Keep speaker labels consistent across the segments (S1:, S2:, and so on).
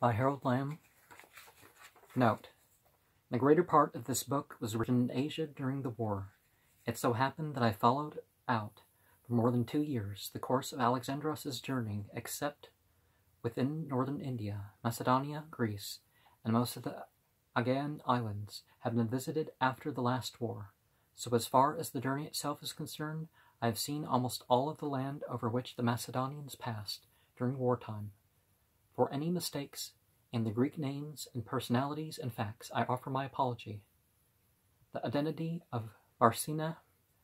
S1: by Harold Lamb. Note: the greater part of this book was written in Asia during the war. It so happened that I followed out for more than 2 years the course of Alexandros' journey, except within northern India, Macedonia, Greece, and most of the Aegean islands have been visited after the last war. So as far as the journey itself is concerned, I have seen almost all of the land over which the Macedonians passed during wartime. For any mistakes in the Greek names and personalities and facts, I offer my apology. The identity of Barsina,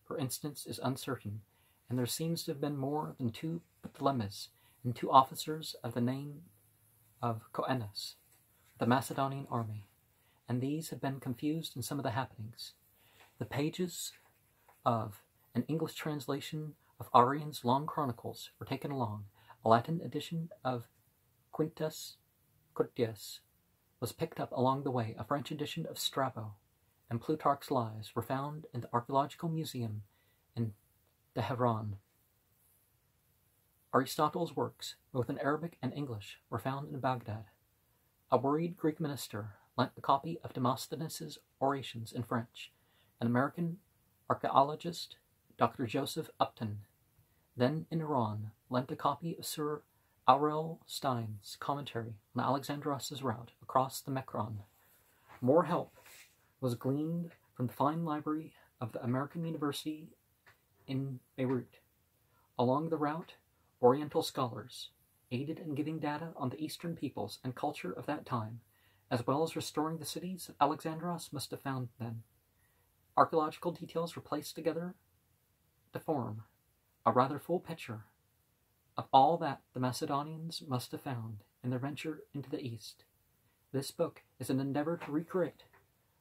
S1: for instance, is uncertain, and there seems to have been more than 2 Ptolemies and 2 officers of the name of Coenus, the Macedonian army, and these have been confused in some of the happenings. The pages of an English translation of Arrian's long chronicles were taken along. A Latin edition of Quintus Curtius was picked up along the way. A French edition of Strabo and Plutarch's Lives were found in the Archaeological Museum in Tehran. Aristotle's works, both in Arabic and English, were found in Baghdad. A worried Greek minister lent a copy of Demosthenes' orations in French. An American archaeologist, Dr. Joseph Upton, then in Iran, lent a copy of Sir Aurel Stein's commentary on Alexandros' route across the Mekran. More help was gleaned from the fine library of the American University in Beirut. Along the route, Oriental scholars aided in giving data on the Eastern peoples and culture of that time, as well as restoring the cities that Alexandros must have found then. Archaeological details were placed together to form a rather full picture of all that the Macedonians must have found in their venture into the East. This book is an endeavor to recreate,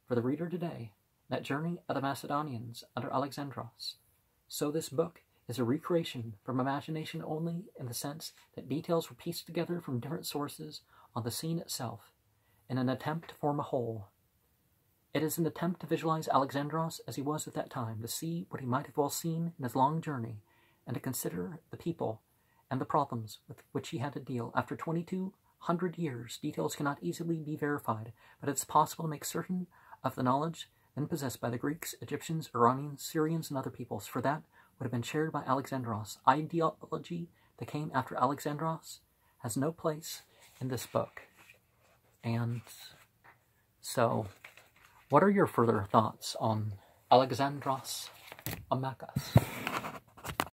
S1: for the reader today, that journey of the Macedonians under Alexandros. So this book is a recreation from imagination only, in the sense that details were pieced together from different sources on the scene itself, in an attempt to form a whole. It is an attempt to visualize Alexandros as he was at that time, to see what he might have well seen in his long journey, and to consider the people and the problems with which he had to deal. After 2,200 years, details cannot easily be verified, but it's possible to make certain of the knowledge then possessed by the Greeks, Egyptians, Iranians, Syrians, and other peoples, for that would have been shared by Alexandros. Ideology that came after Alexandros has no place in this book. And so, what are your further thoughts on Alexandros Amakas?